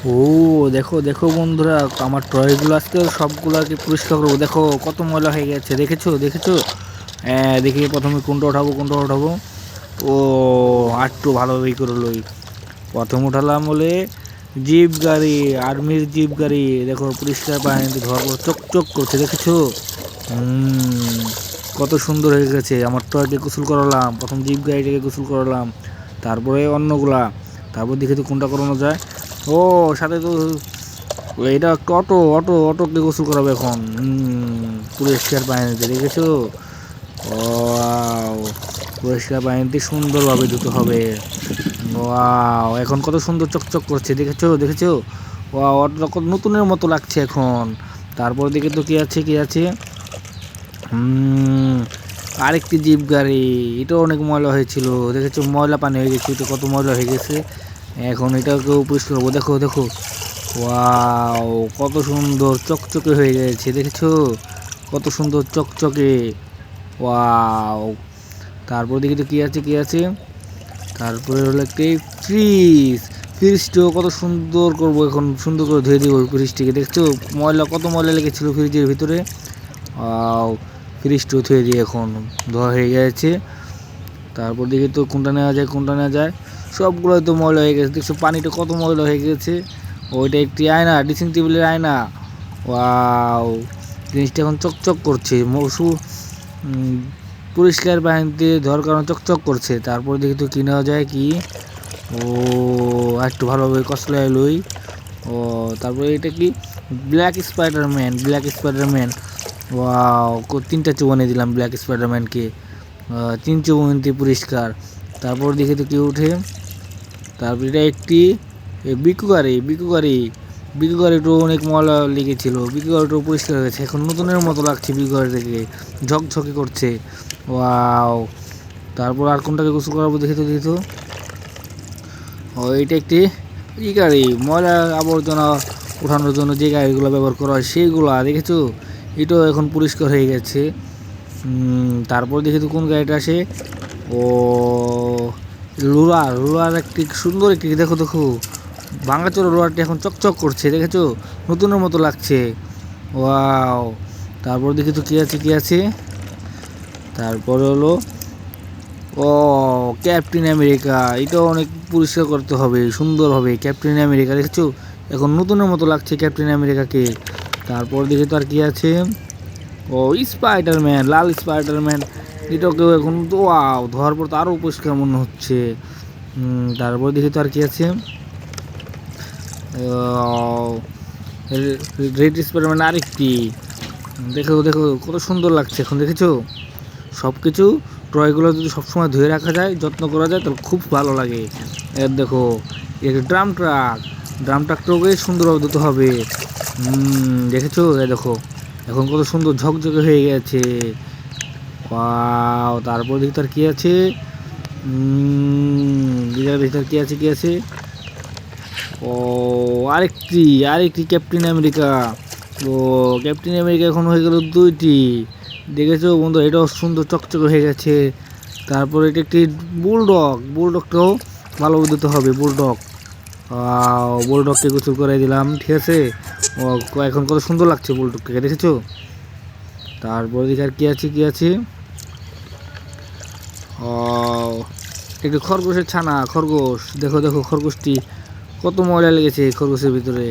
ও দেখো দেখো বন্ধুরা, আমার টয়গুলো আজকে সবগুলোকে পরিষ্কার করবো। দেখো কত ময়লা হয়ে গেছে, দেখেছো দেখেছো? হ্যাঁ, দেখি প্রথমে কোনটা উঠাবো কোনটা উঠাবো। ও আরটু ভালোভাবেই করে লই। প্রথম উঠালাম বলে জিপ গাড়ি, আর্মির জিপ গাড়ি। দেখো পরিষ্কার পানি ধোয়ার পর চকচক করছে, দেখেছো? হুম, কত সুন্দর হয়ে গেছে। আমার টয়কে গোসল করালাম, প্রথম জিপ গাড়িটাকে গোসল করালাম, তারপরে অন্যগুলা। তারপর দেখে তো কোনটা করানো যায়। ও সাথে তো এটা একটা অটোকে গোসল করাবে এখন। পরিষ্কার পানিতে, দেখেছো? ও পরিষ্কার পানিতে সুন্দরভাবে ধুতে হবে। ওয়াও, এখন কত সুন্দর চকচক করছে, দেখেছো দেখেছো? ওয়াও, অটোটা কত নতুনের মতো লাগছে এখন। তারপর দেখে তো কি আছে কি আছে। হুম, আরেকটি জিপ গাড়ি। এটাও অনেক ময়লা হয়েছিল, দেখেছো? ময়লা পানি হয়ে গেছে, এটা কত ময়লা হয়ে গেছে। এখন এটাকেও পরিষ্কার করবো। দেখো দেখো, ওয়াও, কত সুন্দর চকচকে হয়ে গেছে, দেখেছো? কত সুন্দর চকচকে। ওয়াও, তারপর দেখি তো কি আছে কি আছে। তারপরে হলো একটি ফ্রিজ। ফ্রিজটাও কত সুন্দর করব এখন, সুন্দর করে ধুয়ে দিব ফ্রিজটিকে, দেখছো? ময়লা কত ময়লা লেগেছিল ফ্রিজের ভিতরে। ওয়াও, ফ্রিজটাও ধুয়ে দিয়ে এখন ধোয়া হয়ে গেছে। তারপর দেখি তো কোনটা নেওয়া যায় কোনটা নেওয়া যায়। সবগুলোই তো ময়লা হয়ে গেছে, দেখছো? পানিটা কত ময়লা হয়ে গেছে। ওইটা একটি আয়না, ড্রেসিং টেবিলের আয়না। ওয়াও, জিনিসটা এখন চকচক করছে, মৌসু পরিষ্কার পানিতে ধোয়ার কারণে চকচক করছে। তারপর দেখি তো কি নেওয়া যায় কি। ও একটু ভালোভাবে কষলায় লই। ও তারপরে এটা কি, black Spiderman, black Spiderman. Wow, তিনটা চুবানি দিলাম ব্ল্যাক স্পাইডারম্যানকে। তিন চুবানিতে পরিষ্কার। তারপর দেখি তো কি ওঠে। তারপর এটা একটি বিকু গাড়ি, বিকু গাড়ি। বিকু গাড়িটাও অনেক ময়লা লেগেছিল, বিকু গাড়িটাও পরিষ্কার হয়ে গেছে, এখন নতুনের মতো লাগছে বিকু গাড়ি থেকে, ঝকঝকে করছে। ওয়াও, তারপর আর কোনটাকে গোসল করাবো দেখি তো দেখি তো। ও এটা একটি গাড়ি, ময়লা আবর্জনা ওঠানোর জন্য যে গাড়িগুলো ব্যবহার করা হয় সেইগুলো, দেখেছো? এটাও এখন পরিষ্কার হয়ে গেছে। তারপর দেখি তো কোন গাড়িটা আসে। ও লোরার, লোরার একটি সুন্দর একটি, দেখো দেখো, ভাঙাচোরা লোহারটি এখন চকচক করছে, দেখেছো? নতুনের মতো লাগছে। ওয়াও, তারপর দেখি তো কি আছে কি আছে। তারপরে হলো ও ক্যাপ্টেন আমেরিকা। এটাও অনেক পরিষ্কার করতে হবে সুন্দরভাবে, ক্যাপ্টেন আমেরিকা, দেখেছো? এখন নতুনের মতো লাগছে ক্যাপ্টেন আমেরিকাকে। তারপর দেখি তো আর কি আছে। ও স্পাইডারম্যান, লাল স্পাইডারম্যান। এটাকেও এখন তো ওয়াও, ধোয়ার পর তো আরও পরিষ্কার মনে হচ্ছে। তারপর দেখি তো আর কি আছে। রেড স্পাইডারম্যান আরেকটি। দেখো দেখো কত সুন্দর লাগছে এখন, দেখেছো? সব কিছু টয়গুলো যদি সবসময় ধুয়ে রাখা যায়, যত্ন করা যায়, তাহলে খুব ভালো লাগে। এর দেখো, এর ড্রাম ট্রাক, ড্রাম ট্রাকটাকে সুন্দরভাবে ধুতে হবে। দেখেছো? এ দেখো, এখন কত সুন্দর ঝকঝকে হয়ে গেছে। ওয়াও, তারপর দেখি তার কী আছে। ভিতর কী আছে কী আছে। ও আরেকটি, আরেকটি ক্যাপ্টেন আমেরিকা। ও ক্যাপ্টেন আমেরিকা এখন হয়ে গেল দুইটি, দেখেছো বন্ধু? এটাও সুন্দর চকচকে হয়ে গেছে। তারপর এটা একটি বুলডগ, বুলডগটাও ভালো দিতে হবে, বুলডগ। বুলডগকে গোসল করে দিলাম, ঠিক আছে? ও এখন কত সুন্দর লাগছে বুলডগকে, দেখেছো? তারপর দেখি আর কী আছে কী আছে। ও একটু খরগোশের ছানা, খরগোশ। দেখো দেখো খরগোশটি কত ময়লা লেগেছে খরগোশের ভিতরে।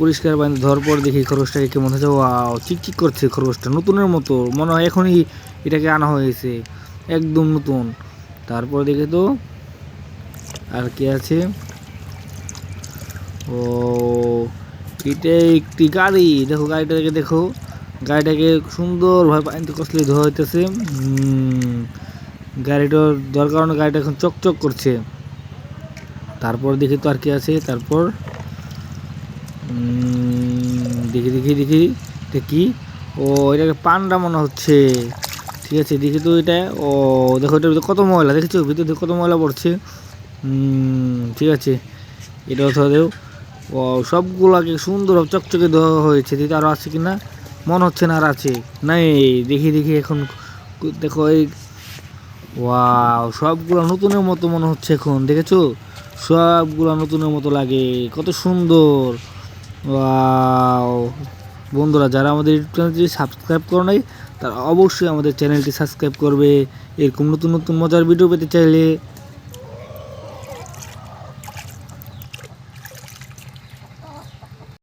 পরিষ্কার পানি ধোয়ার পর দেখি খরগোশটাকে কেমন হয়েছে। ওয়াও, চিকচিক করছে খরগোশটা, নতুনের মতো মনে হয়, এখনই এটাকে আনা হয়েছে, একদম নতুন। তারপর দেখে তো আর কি আছে। ও এটা একটি গাড়ি, দেখো গাড়িটাকে দেখো, গাড়িটাকে সুন্দরভাবে পানিতে কষলে ধোয়া হইতেছে। গাড়িটার দেওয়ার কারণে গাড়িটা এখন চকচক করছে। তারপর দেখি তো আর কি আছে। তারপর দেখি দেখি দেখি এটা কি। ও এটাকে পান্ডা মনে হচ্ছে, ঠিক আছে? দেখি তো এটা। ও দেখো এটার ভিতরে কত ময়লা, দেখেছো? ভিতর থেকে কত ময়লা পড়ছে। ঠিক আছে, এটাও ধোয়া দেও। ও সবগুলোকে সুন্দরভাবে চকচকে ধোয়া হয়েছে। দিদি আরও আছে কি না, মনে হচ্ছে না আর আছে। নাই, দেখি দেখি এখন দেখো এই। ওয়াও, সবগুলো নতুনের মতো মনে হচ্ছে এখন, দেখেছো? সবগুলো নতুনের মতো লাগে, কত সুন্দর। ওয়াও বন্ধুরা, যারা আমাদের ইউটিউব চ্যানেলটি সাবস্ক্রাইব করো নাই তারা অবশ্যই আমাদের চ্যানেলটি সাবস্ক্রাইব করবে। এরকম নতুন নতুন মজার ভিডিও পেতে চাইলে